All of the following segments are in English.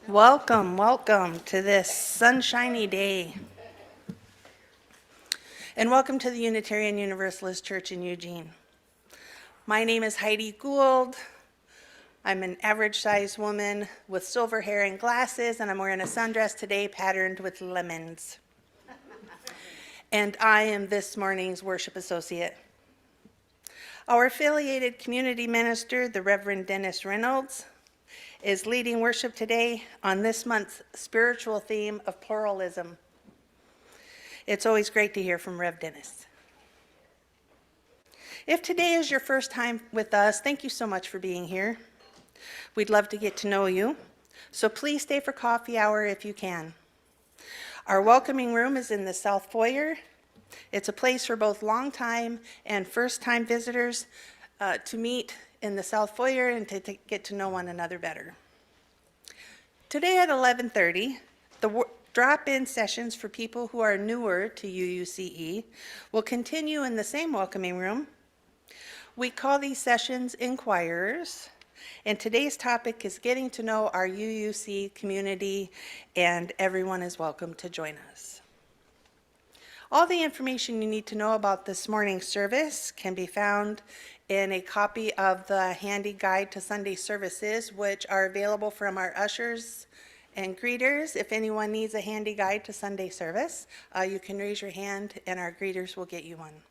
Welcome, welcome to this sunshiny day. And welcome to the Unitarian Universalist Church in Eugene. My name is Heidi Gould. I'm an average-sized woman with silver hair and glasses, and I'm wearing a sundress today patterned with lemons. And I am this morning's worship associate. Our affiliated community minister, the Reverend Dennis Reynolds, is leading worship today on this month's spiritual theme of pluralism. It's always great to hear from Rev Dennis. If today is your first time with us, thank you so much for being here. We'd love to get to know you, so please stay for coffee hour if you can. Our welcoming room is in the South Foyer. It's a place for both long-time and first-time visitors to meet in the South Foyer and to get to know one another better. Today at 11:30, the drop-in sessions for people who are newer to UUCE will continue in the same welcoming room. We call these sessions Inquirers, and today's topic is getting to know our UUC community, and everyone is welcome to join us. All the information you need to know about this morning's service can be found in a copy of the handy guide to Sunday services, which are available from our ushers and greeters. If anyone needs a handy guide to Sunday service, you can raise your hand and our greeters will get you one.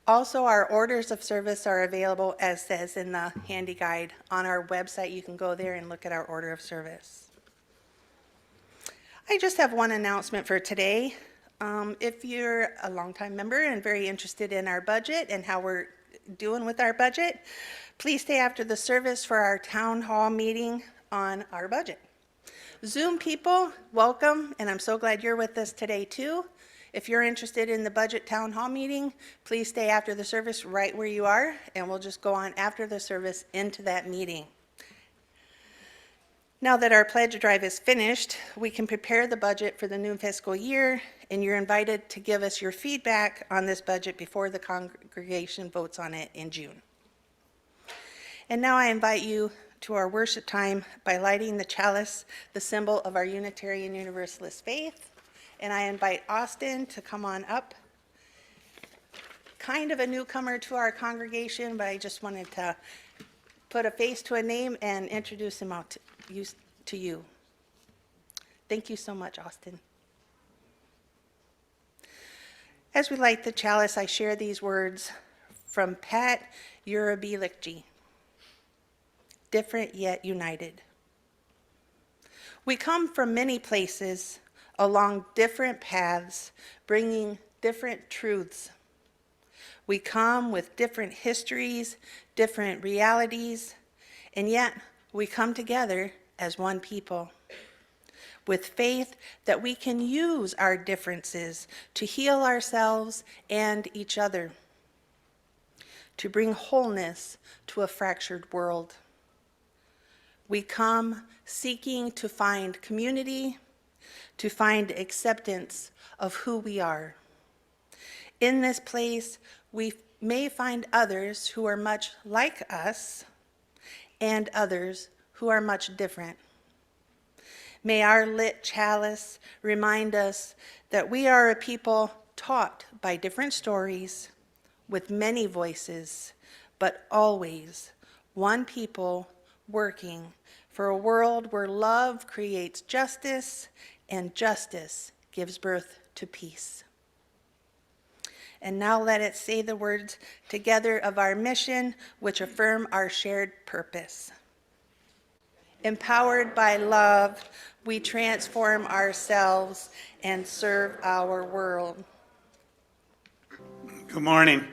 Also, our orders of service are available, as says in the handy guide, on our website. You can go there and look at our order of service. I just have one announcement for today. If you're a longtime member and very interested in our budget and how we're doing with our budget, please stay after the service for our town hall meeting on our budget. Zoom people, welcome, and I'm so glad you're with us today too. If you're interested in the budget town hall meeting, please stay after the service right where you are, and we'll just go on after the service into that meeting. Now that our pledge drive is finished, we can prepare the budget for the new fiscal year, and you're invited to give us your feedback on this budget before the congregation votes on it in June. And now I invite you to our worship time by lighting the chalice, the symbol of our Unitarian Universalist faith. And I invite Austin to come on up. Kind of a newcomer to our congregation, but I just wanted to put a face to a name and introduce him out to you. Thank you so much, Austin. As we light the chalice, I share these words from Pat Urabilikji. Different yet united. We come from many places, along different paths, bringing different truths. We come with different histories, different realities, and yet we come together as one people, with faith that we can use our differences to heal ourselves and each other, to bring wholeness to a fractured world. We come seeking to find community, to find acceptance of who we are. In this place, we may find others who are much like us and others who are much different. May our lit chalice remind us that we are a people taught by different stories, with many voices, but always one people working for a world where love creates justice and justice gives birth to peace. And now let us say the words together of our mission, which affirm our shared purpose. Empowered by love, we transform ourselves and serve our world. Good morning.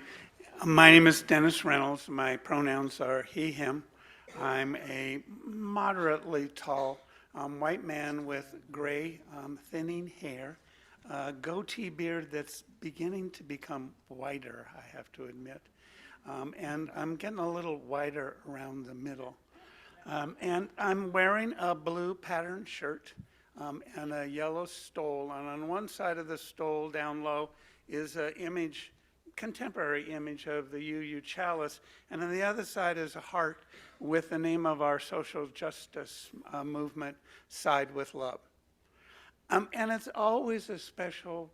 My name is Dennis Reynolds. My pronouns are he, him. I'm a moderately tall white man with gray, thinning hair, goatee beard that's beginning to become whiter, I have to admit. And I'm getting a little whiter around the middle. And I'm wearing a blue patterned shirt and a yellow stole. And on one side of the stole down low is an image contemporary image of the UU chalice, and on the other side is a heart with the name of our social justice movement, Side with Love. And it's always a special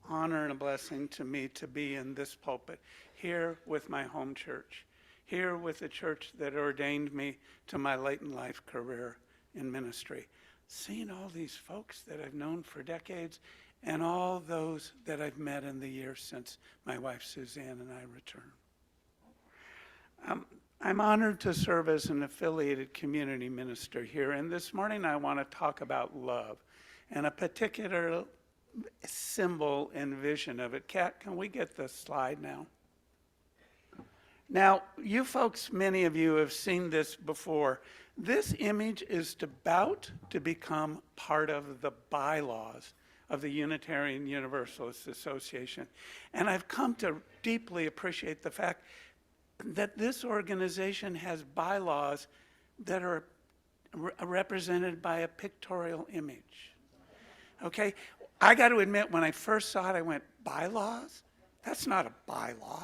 honor and a blessing to me to be in this pulpit, here with my home church, here with the church that ordained me to my late in life career in ministry. Seeing all these folks that I've known for decades and all those that I've met in the years since my wife Suzanne and I returned. I'm honored to serve as an affiliated community minister here, and this morning I want to talk about love and a particular symbol and vision of it. Kat, can we get the slide now? Now, you folks, many of you have seen this before. This image is about to become part of the bylaws of the Unitarian Universalist Association. And I've come to deeply appreciate the fact that this organization has bylaws that are represented by a pictorial image. Okay? I got to admit, when I first saw it, I went, bylaws? That's not a bylaw.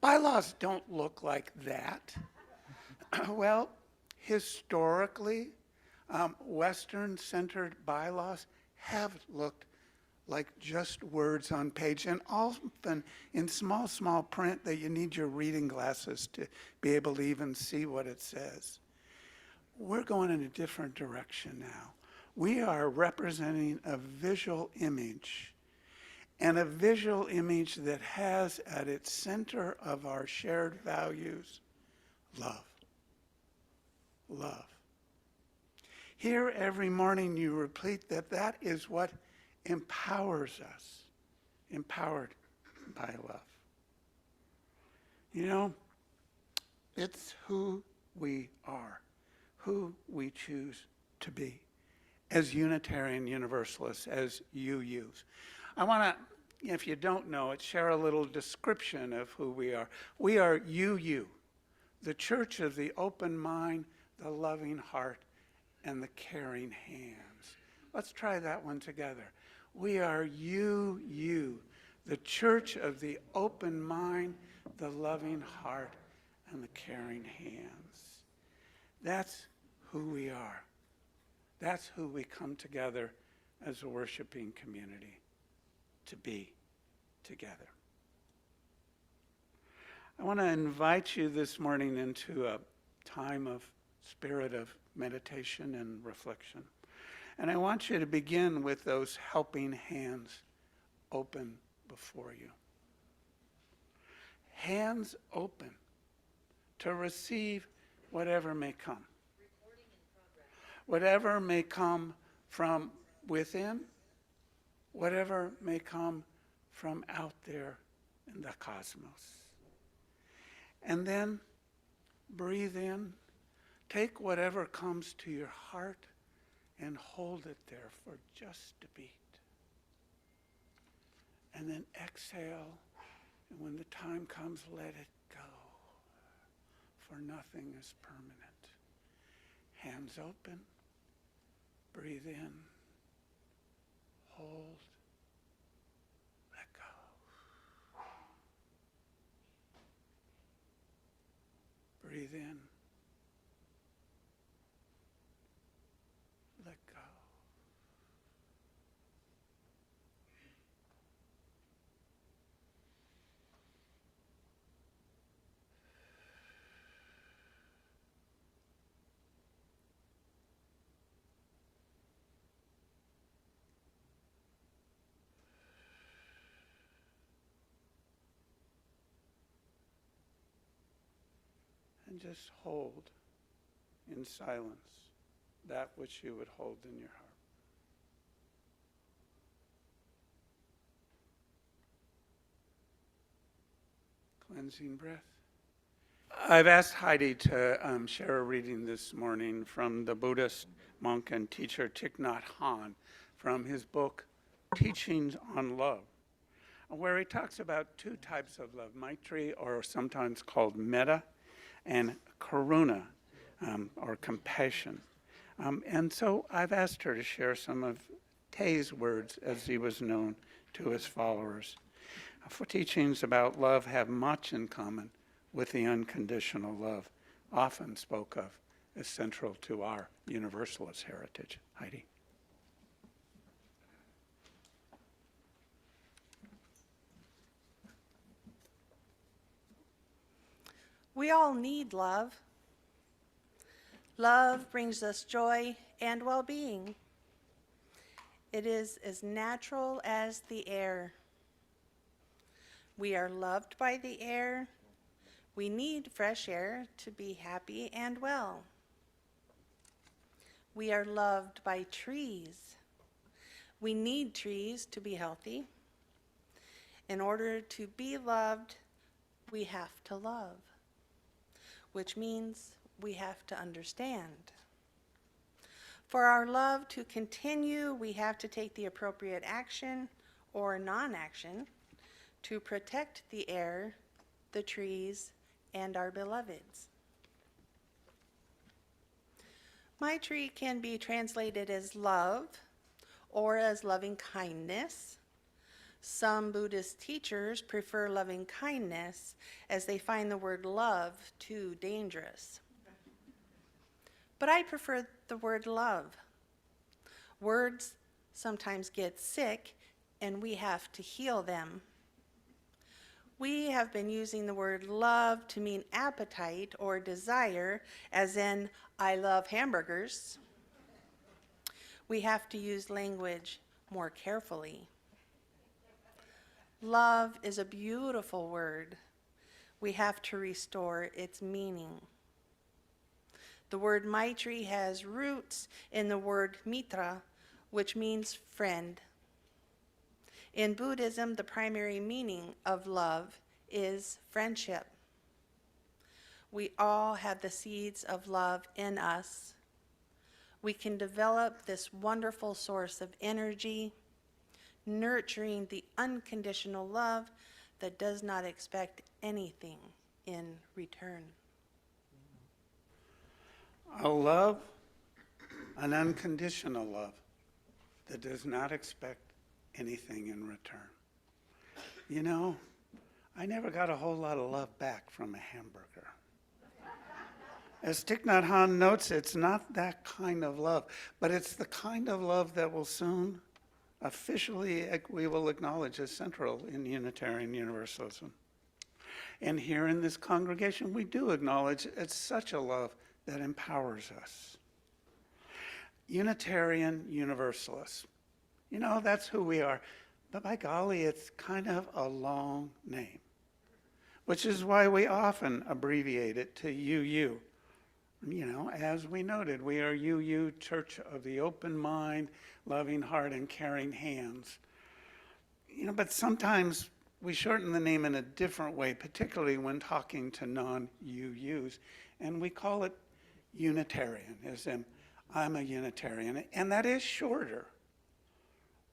Bylaws don't look like that. Well, historically, Western-centered bylaws have looked like just words on page, and often in small, small print that you need your reading glasses to be able to even see what it says. We're going in a different direction now. We are representing a visual image, and a visual image that has at its center of our shared values, love. Love. Here every morning you repeat that is what empowers us, empowered by love. You know, it's who we are, who we choose to be as Unitarian Universalists, as UUs. I want to, if you don't know it, share a little description of who we are. We are UU, the church of the open mind, the loving heart, and the caring hands. Let's try that one together. We are UU, the church of the open mind, the loving heart, and the caring hands. That's who we are. That's who we come together as a worshiping community to be together. I want to invite you this morning into a time of spirit of meditation and reflection. And I want you to begin with those helping hands open before you. Hands open to receive whatever may come. Whatever may come from within, whatever may come from out there in the cosmos. And then breathe in. Take whatever comes to your heart and hold it there for just a beat. And then exhale, and when the time comes, let it go, for nothing is permanent. Hands open, breathe in, hold, let go. Breathe in, let go. And just hold in silence that which you would hold in your heart. Cleansing breath. I've asked Heidi to share a reading this morning from the Buddhist monk and teacher Thich Nhat Hanh from his book, Teachings on Love, where he talks about two types of love, Maitri, or sometimes called metta, and karuna, or compassion. And so I've asked her to share some of Tay's words as he was known to his followers. For teachings about love have much in common with the unconditional love, often spoke of as central to our Universalist heritage. Heidi. We all need love. Love brings us joy and well-being. It is as natural as the air. We are loved by the air. We need fresh air to be happy and well. We are loved by trees. We need trees to be healthy. In order to be loved, we have to love, which means we have to understand. For our love to continue, we have to take the appropriate action or non-action to protect the air, the trees, and our beloveds. My tree can be translated as love or as loving kindness. Some Buddhist teachers prefer loving kindness as they find the word love too dangerous. But I prefer the word love. Words sometimes get sick and we have to heal them. We have been using the word love to mean appetite or desire, as in, I love hamburgers. We have to use language more carefully. Love is a beautiful word. We have to restore its meaning. The word Maitri has roots in the word mitra, which means friend. In Buddhism, the primary meaning of love is friendship. We all have the seeds of love in us. We can develop this wonderful source of energy, nurturing the unconditional love that does not expect anything in return. A love, an unconditional love that does not expect anything in return. You know, I never got a whole lot of love back from a hamburger. As Thich Nhat Hanh notes, it's not that kind of love, but it's the kind of love that will soon officially we will acknowledge as central in Unitarian Universalism. And here in this congregation, we do acknowledge it's such a love that empowers us. Unitarian Universalists. You know, that's who we are. But by golly, it's kind of a long name, which is why we often abbreviate it to UU. You know, as we noted, we are UU, Church of the Open Mind, Loving Heart, and Caring Hands. You know, but sometimes we shorten the name in a different way, particularly when talking to non-UUs, and we call it Unitarian, as in, I'm a Unitarian, and that is shorter.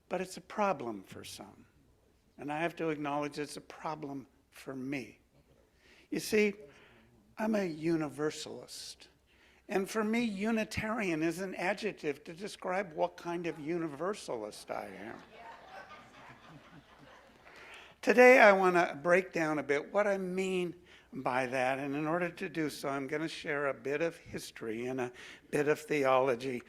But it's a problem for some. And I have to acknowledge it's a problem for me. You see, I'm a Universalist. And for me, Unitarian is an adjective to describe what kind of Universalist I am. Today, I want to break down a bit what I mean by that. And in order to do so, I'm going to share a bit of history and a bit of theology.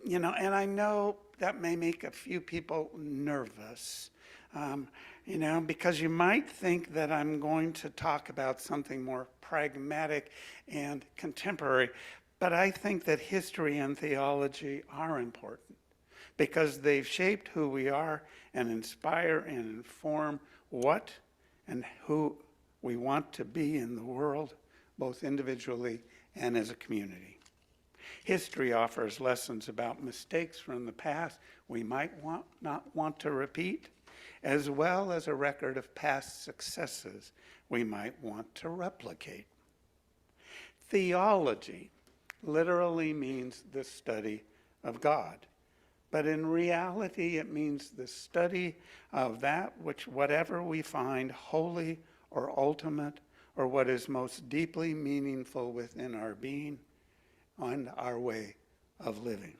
You know, and I know that may make a few people nervous, you know, because you might think that I'm going to talk about something more pragmatic and contemporary, but I think that history and theology are important because they've shaped who we are and inspire and inform what and who we want to be in the world, both individually and as a community. History offers lessons about mistakes from the past we might not want to repeat, as well as a record of past successes we might want to replicate. Theology literally means the study of God, but in reality it means the study of that which whatever we find holy or ultimate or what is most deeply meaningful within our being and our way of living.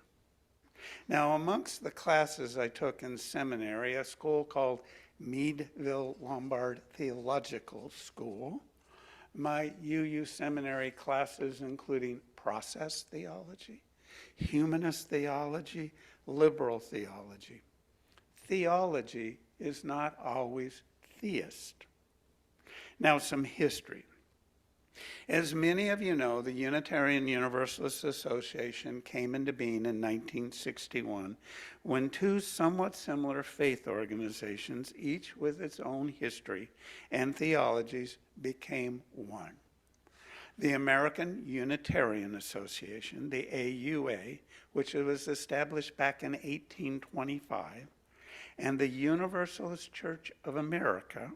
Now, amongst the classes I took in seminary, a school called Meadville Lombard Theological School, my UU seminary classes including process theology, humanist theology, liberal theology. Theology is not always theist. Now, some history. As many of you know, the Unitarian Universalist Association came into being in 1961 when two somewhat similar faith organizations, each with its own history and theologies, became one. The American Unitarian Association, the AUA, which was established back in 1825, and the Universalist Church of America,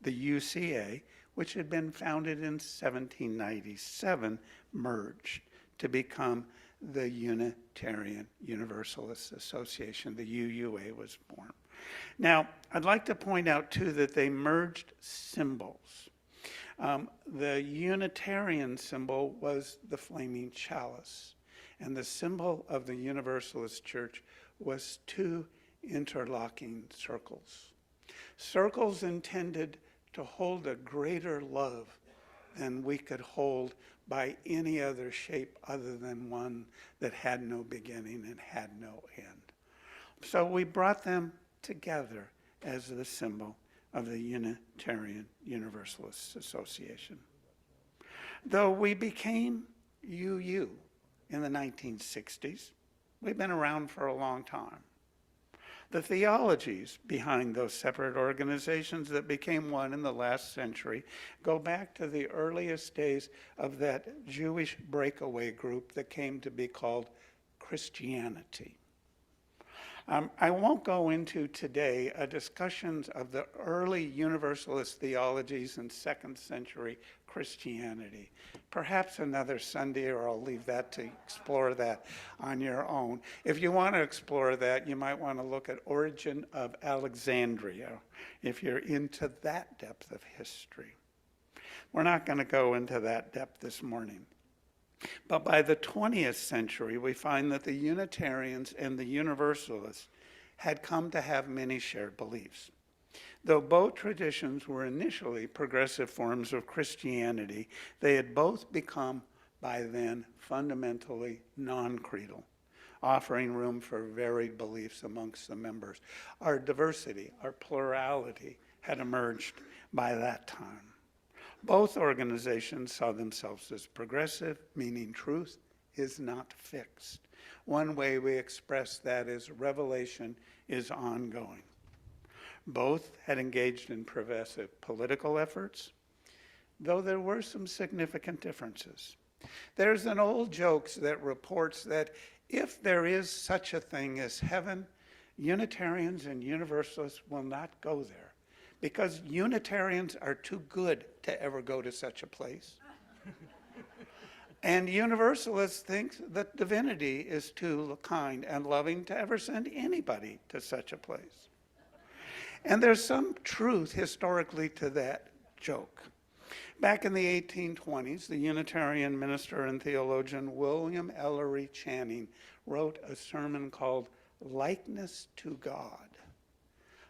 the UUCE, which had been founded in 1797, merged to become the Unitarian Universalist Association. The UUA was born. Now, I'd like to point out, too, that they merged symbols. The Unitarian symbol was the flaming chalice, and the symbol of the Universalist Church was two interlocking circles. Circles intended to hold a greater love than we could hold by any other shape other than one that had no beginning and had no end. So we brought them together as the symbol of the Unitarian Universalist Association. Though we became UU in the 1960s, we've been around for a long time. The theologies behind those separate organizations that became one in the last century go back to the earliest days of that Jewish breakaway group that came to be called Christianity. I won't go into today discussions of the early Universalist theologies in second century Christianity. Perhaps another Sunday, or I'll leave that to explore that on your own. If you want to explore that, you might want to look at Origen of Alexandria, if you're into that depth of history. We're not going to go into that depth this morning. But by the 20th century, we find that the Unitarians and the Universalists had come to have many shared beliefs. Though both traditions were initially progressive forms of Christianity, they had both become, by then, fundamentally non-creedal, offering room for varied beliefs amongst the members. Our diversity, our plurality had emerged by that time. Both organizations saw themselves as progressive, meaning truth is not fixed. One way we express that is revelation is ongoing. Both had engaged in progressive political efforts, though there were some significant differences. There's an old joke that reports that if there is such a thing as heaven, Unitarians and Universalists will not go there, because Unitarians are too good to ever go to such a place. And Universalists think that divinity is too kind and loving to ever send anybody to such a place. And there's some truth historically to that joke. Back in the 1820s, the Unitarian minister and theologian William Ellery Channing wrote a sermon called Likeness to God.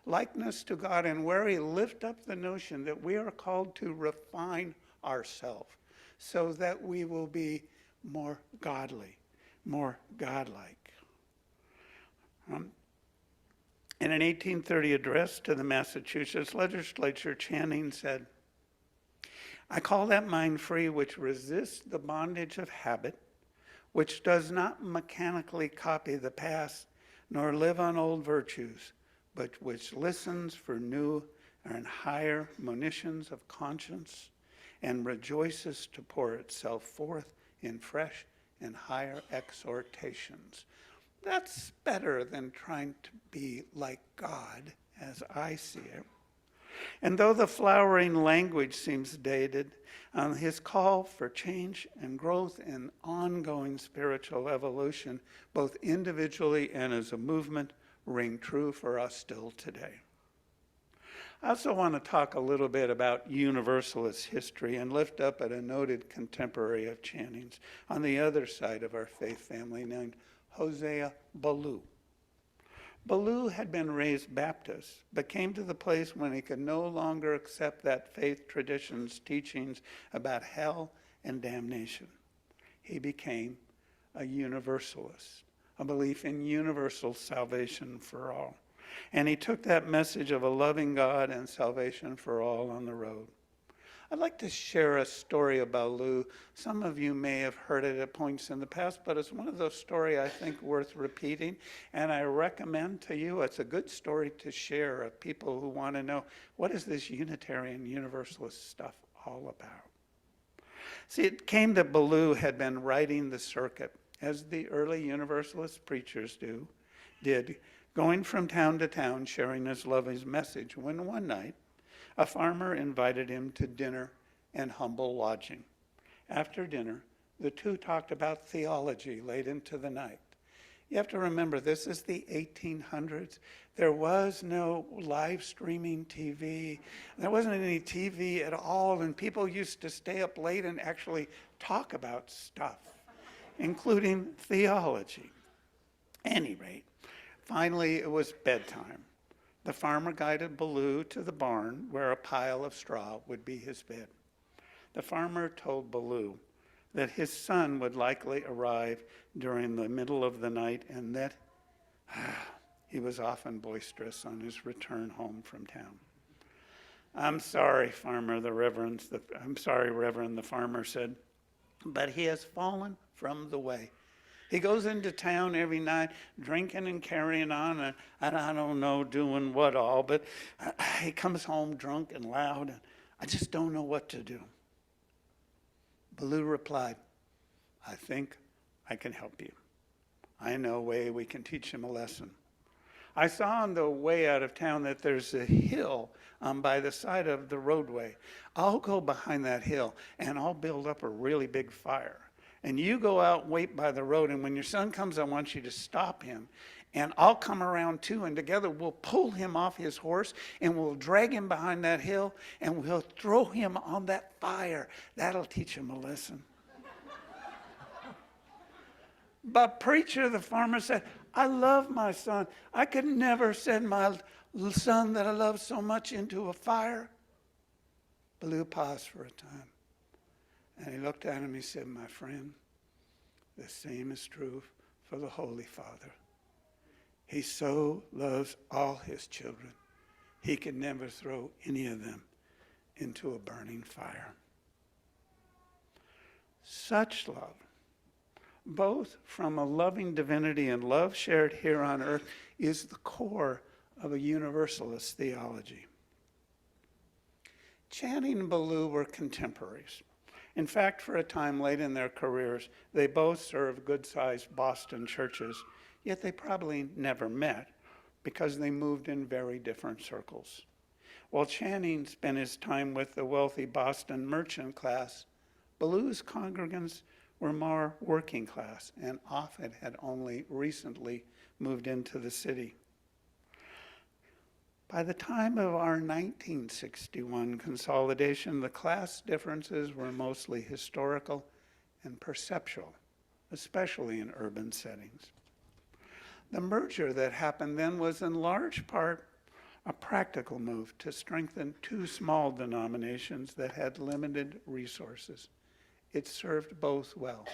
Likeness to God, and where he lifted up the notion that we are called to refine ourselves so that we will be more godly, more godlike. In an 1830 address to the Massachusetts legislature, Channing said, "I call that mind free which resists the bondage of habit, which does not mechanically copy the past, nor live on old virtues, but which listens for new and higher monitions of conscience, and rejoices to pour itself forth in fresh and higher exhortations." That's better than trying to be like God, as I see it. And though the flowering language seems dated, his call for change and growth and ongoing spiritual evolution, both individually and as a movement, ring true for us still today. I also want to talk a little bit about Universalist history and lift up at a noted contemporary of Channing's on the other side of our faith family named Hosea Ballou. Ballou had been raised Baptist, but came to the place when he could no longer accept that faith tradition's teachings about hell and damnation. He became a Universalist, a belief in universal salvation for all. And he took that message of a loving God and salvation for all on the road. I'd like to share a story about Lou. Some of you may have heard it at points in the past, but it's one of those stories I think worth repeating, and I recommend to you. It's a good story to share of people who want to know, what is this Unitarian Universalist stuff all about? See, it came that Ballou had been riding the circuit, as the early Universalist preachers did, going from town to town sharing his loving message, when one night a farmer invited him to dinner and humble lodging. After dinner, the two talked about theology late into the night. You have to remember, this is the 1800s. There was no live streaming TV. There wasn't any TV at all, and people used to stay up late and actually talk about stuff, including theology. At any rate, finally it was bedtime. The farmer guided Ballou to the barn where a pile of straw would be his bed. The farmer told Ballou that his son would likely arrive during the middle of the night, and that he was often boisterous on his return home from town. I'm sorry, Reverend, the farmer said, but he has fallen from the way. He goes into town every night, drinking and carrying on, and I don't know doing what all, but he comes home drunk and loud, and I just don't know what to do. Ballou replied, I think I can help you. I know a way we can teach him a lesson. I saw on the way out of town that there's a hill by the side of the roadway. I'll go behind that hill, and I'll build up a really big fire. And you go out and wait by the road, and when your son comes, I want you to stop him. And I'll come around too, and together we'll pull him off his horse, and we'll drag him behind that hill, and we'll throw him on that fire. That'll teach him a lesson. But preacher, the farmer said, I love my son. I could never send my son that I love so much into a fire. Ballou paused for a time. And he looked at him and he said, my friend, the same is true for the Holy Father. He so loves all his children, he can never throw any of them into a burning fire. Such love, both from a loving divinity and love shared here on earth, is the core of a Universalist theology. Channing and Ballou were contemporaries. In fact, for a time late in their careers, they both served good-sized Boston churches, yet they probably never met because they moved in very different circles. While Channing spent his time with the wealthy Boston merchant class, Ballou's congregants were more working class and often had only recently moved into the city. By the time of our 1961 consolidation, the class differences were mostly historical and perceptual, especially in urban settings. The merger that happened then was in large part a practical move to strengthen two small denominations that had limited resources. It served both well,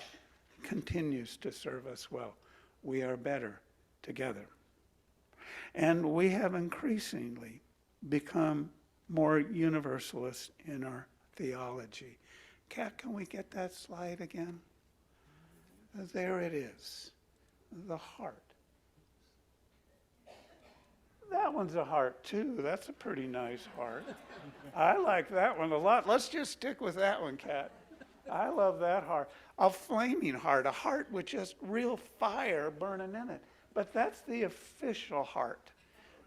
continues to serve us well. We are better together. And we have increasingly become more universalist in our theology. Kat, can we get that slide again? There it is, the heart. That one's a heart too. That's a pretty nice heart. I like that one a lot. Let's just stick with that one, Kat. I love that heart. A flaming heart, a heart with just real fire burning in it. But that's the official heart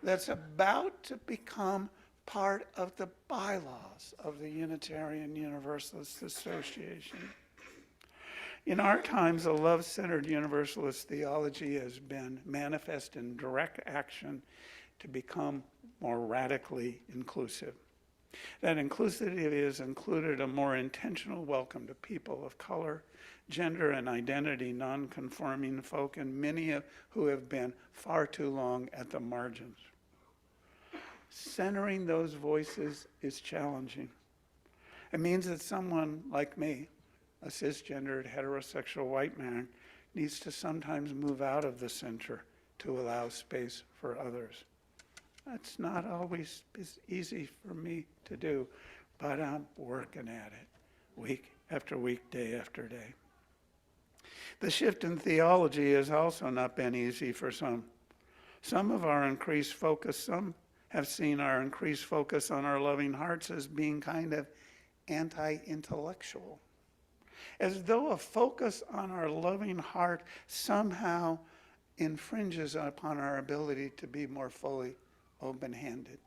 that's about to become part of the bylaws of the Unitarian Universalist Association. In our times, a love-centered Universalist theology has been manifest in direct action to become more radically inclusive. That inclusivity has included a more intentional welcome to people of color, gender and identity non-conforming folk, and many who have been far too long at the margins. Centering those voices is challenging. It means that someone like me, a cisgendered heterosexual white man, needs to sometimes move out of the center to allow space for others. That's not always easy for me to do, but I'm working at it week after week, day after day. The shift in theology has also not been easy for some. Some have seen our increased focus on our loving hearts as being kind of anti-intellectual, as though a focus on our loving heart somehow infringes upon our ability to be more fully open-minded.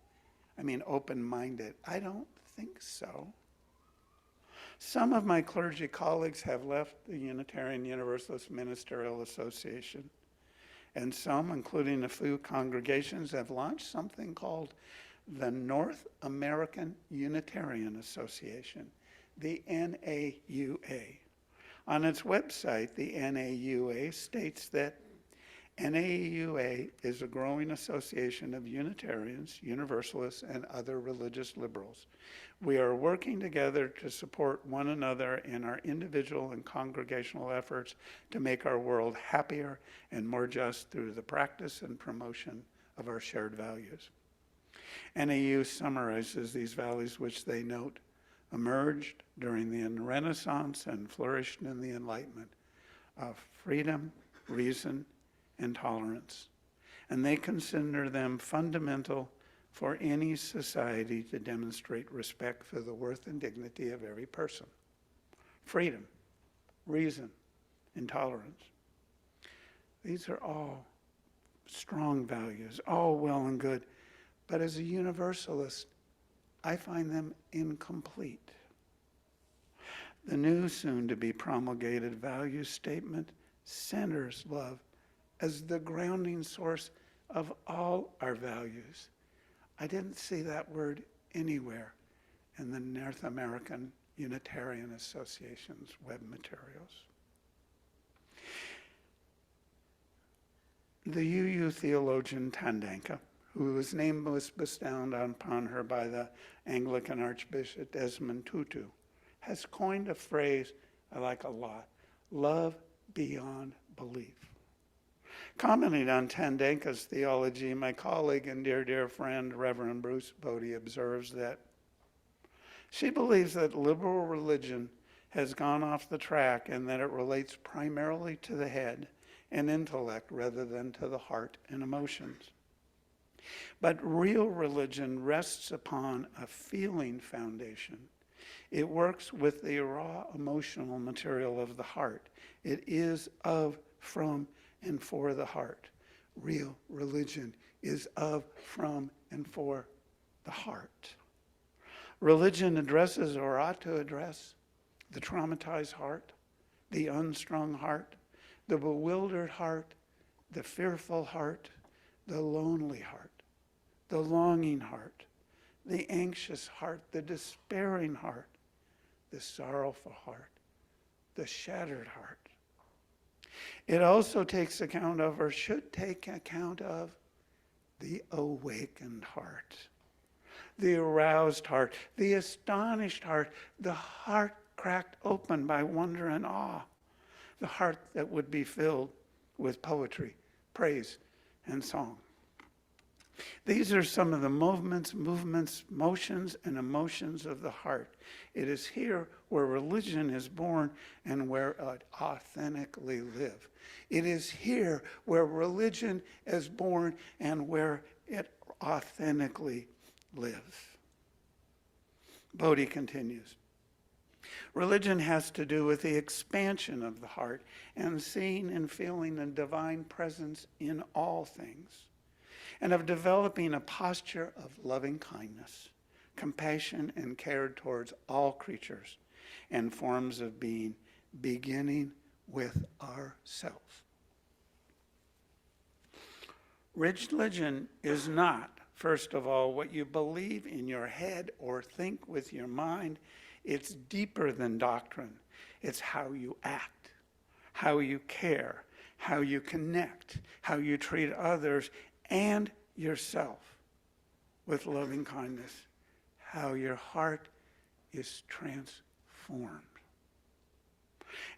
I don't think so. Some of my clergy colleagues have left the Unitarian Universalist Ministerial Association, and some, including a few congregations, have launched something called the North American Unitarian Association, the NAUA. On its website, the NAUA states that NAUA is a growing association of Unitarians, Universalists, and other religious liberals. We are working together to support one another in our individual and congregational efforts to make our world happier and more just through the practice and promotion of our shared values. NAU summarizes these values, which they note emerged during the Renaissance and flourished in the Enlightenment of freedom, reason, and tolerance. And they consider them fundamental for any society to demonstrate respect for the worth and dignity of every person. Freedom, reason, and tolerance. These are all strong values, all well and good. But as a universalist, I find them incomplete. The new soon-to-be promulgated value statement centers love as the grounding source of all our values. I didn't see that word anywhere in the North American Unitarian Association's web materials. The UU theologian Tandanka, whose name was bestowed upon her by the Anglican Archbishop Desmond Tutu, has coined a phrase I like a lot: love beyond belief. Commenting on Tandanka's theology, my colleague and dear friend, Reverend Bruce Bodie, observes that she believes that liberal religion has gone off the track and that it relates primarily to the head and intellect rather than to the heart and emotions. But real religion rests upon a feeling foundation. It works with the raw emotional material of the heart. It is of, from, and for the heart. Real religion is of, from, and for the heart. Religion addresses, or ought to address, the traumatized heart, the unstrung heart, the bewildered heart, the fearful heart, the lonely heart, the longing heart, the anxious heart, the despairing heart, the sorrowful heart, the shattered heart. It also takes account of, or should take account of, the awakened heart, the aroused heart, the astonished heart, the heart cracked open by wonder and awe, the heart that would be filled with poetry, praise, and song. These are some of the movements, motions, and emotions of the heart. It is here where religion is born and where it authentically lives. It is here where religion is born and where it authentically lives. Bodhi continues. Religion has to do with the expansion of the heart and seeing and feeling a divine presence in all things, and of developing a posture of loving kindness, compassion, and care towards all creatures and forms of being, beginning with ourselves. Religion is not First of all, what you believe in your head or think with your mind, it's deeper than doctrine. It's how you act, how you care, how you connect, how you treat others and yourself with loving kindness, how your heart is transformed.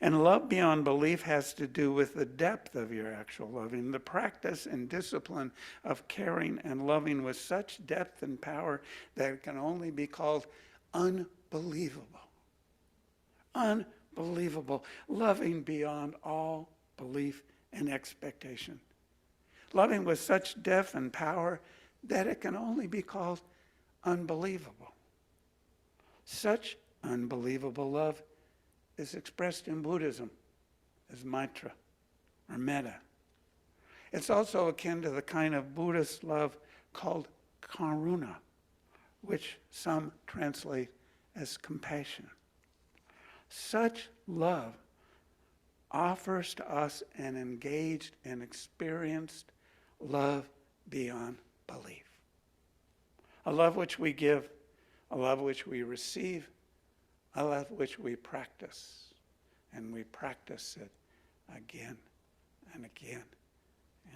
And love beyond belief has to do with the depth of your actual loving, the practice and discipline of caring and loving with such depth and power that it can only be called unbelievable. Unbelievable. Loving beyond all belief and expectation. Loving with such depth and power that it can only be called unbelievable. Such unbelievable love is expressed in Buddhism as Maitreya or Metta. It's also akin to the kind of Buddhist love called Karuna, which some translate as compassion. Such love offers to us an engaged and experienced love beyond belief. A love which we give, a love which we receive, a love which we practice, and we practice it again and again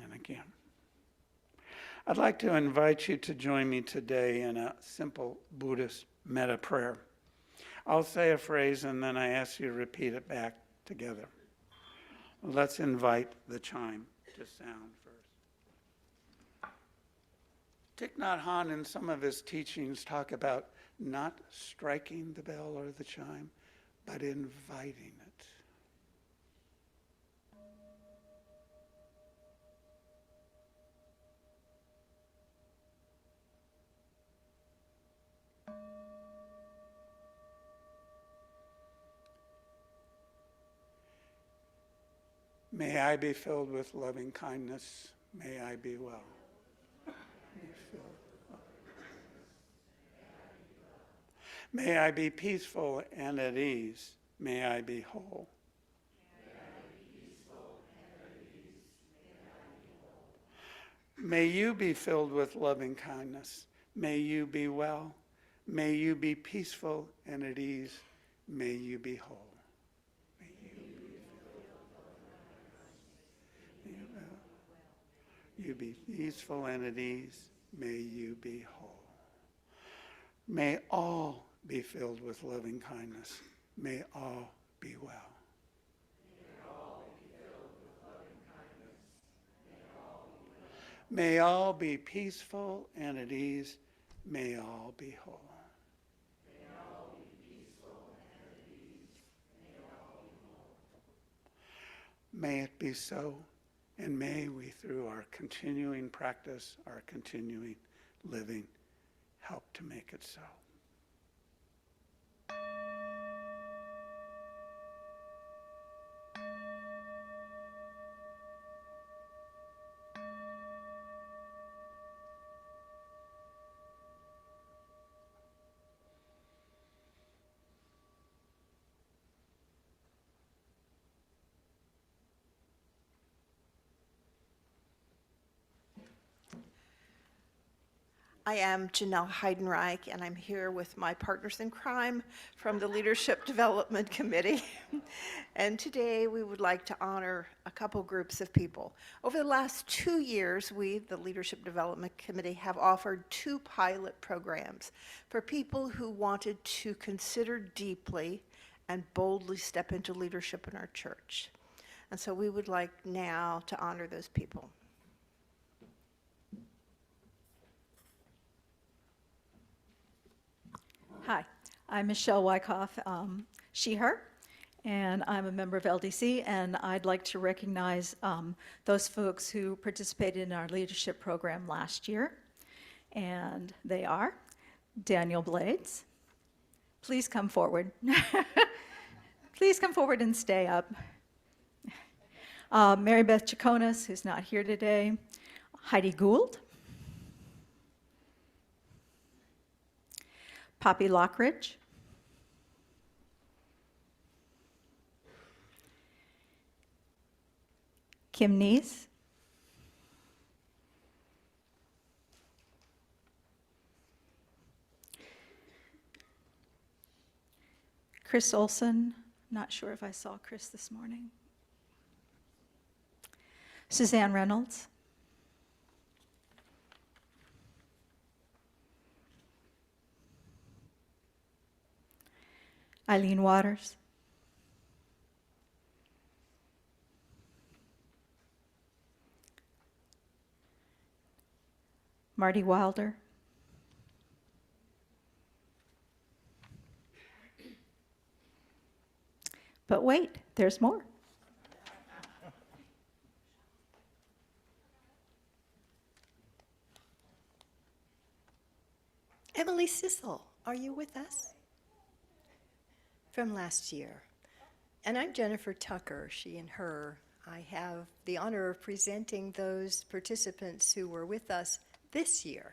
and again. I'd like to invite you to join me today in a simple Buddhist metta prayer. I'll say a phrase and then I ask you to repeat it back together. Let's invite the chime to sound first. Thich Nhat Hanh in some of his teachings talk about not striking the bell or the chime, but inviting it. May I be filled with loving kindness. May I be well. May I be peaceful and at ease. May I be whole. May you be filled with loving kindness. May you be well. May you be peaceful and at ease. May you be whole. May you be peaceful and at ease. May you be whole. May all be filled with loving kindness. May all be well. May all be peaceful and at ease. May all be whole. May it be so, and may we, through our continuing practice, our continuing living, help to make it so. I am Janelle Heidenreich, and I'm here with my partners in crime from the Leadership Development Committee. And today we would like to honor a couple groups of people. Over the last 2 years, we, the Leadership Development Committee, have offered 2 pilot programs for people who wanted to consider deeply and boldly step into leadership in our church. And so we would like now to honor those people. Hi, I'm Michelle Wyckoff, she, her, and I'm a member of LDC, and I'd like to recognize those folks who participated in our leadership program last year, and they are Daniel Blades. Please come forward. Please come forward and stay up. Mary Beth Chaconis, who's not here today, Heidi Gould, Poppy Lockridge, Kim Neese, Chris Olson, not sure if I saw Chris this morning. Suzanne Reynolds. Eileen Waters. Marty Wilder. But wait, there's more. Emily Sissel, are you with us? From last year. And I'm Jennifer Tucker, she and her. I have the honor of presenting those participants who were with us this year.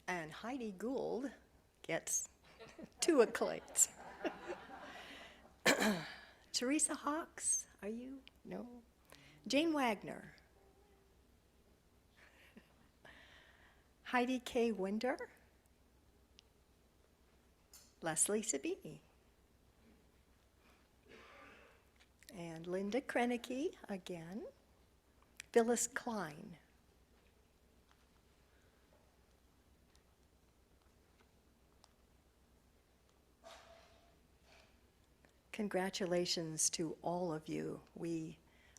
And Heidi Gould gets 2 accolades. Teresa Hawks, are you? No. Jane Wagner. Heidi K. Winder. Leslie Sabini. And Linda Krenicki again. Phyllis Klein. Congratulations to all of you.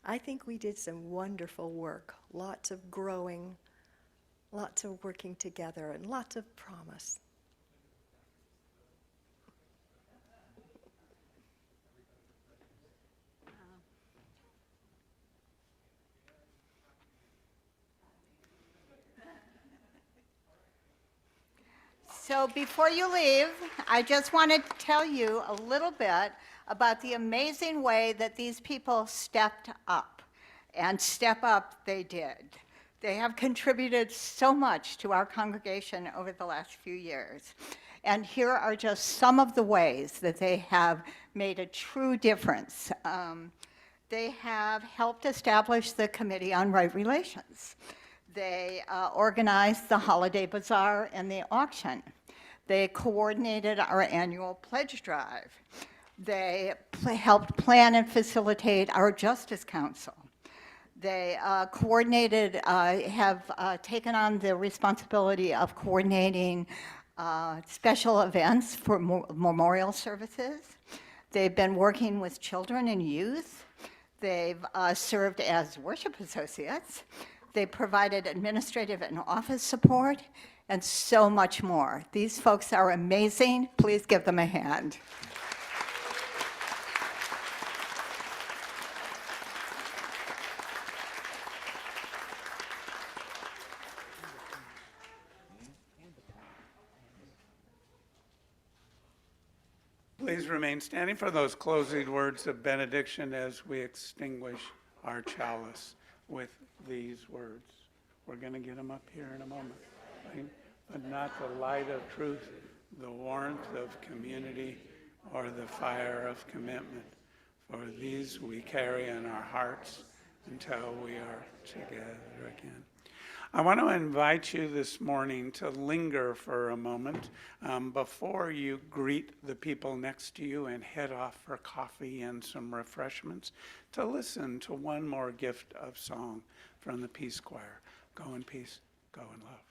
I think we did some wonderful work, lots of growing, lots of working together, and lots of promise. So before you leave, I just want to tell you a little bit about the amazing way that these people stepped up. And step up they did. They have contributed so much to our congregation over the last few years. And here are just some of the ways that they have made a true difference. They have helped establish the Committee on Right Relations. They organized the Holiday Bazaar and the auction. They coordinated our annual pledge drive. They helped plan and facilitate our Justice Council. They coordinated, have taken on the responsibility of coordinating special events for memorial services. They've been working with children and youth. They've served as worship associates. They provided administrative and office support, and so much more. These folks are amazing. Please give them a hand. Please remain standing for those closing words of benediction as we extinguish our chalice with these words. We're going to get them up here in a moment. Right? But not the light of truth, the warmth of community, or the fire of commitment. For these we carry in our hearts until we are together again. I want to invite you this morning to linger for a moment before you greet the people next to you and head off for coffee and some refreshments, to listen to one more gift of song from the Peace Choir. Go in peace, go in love.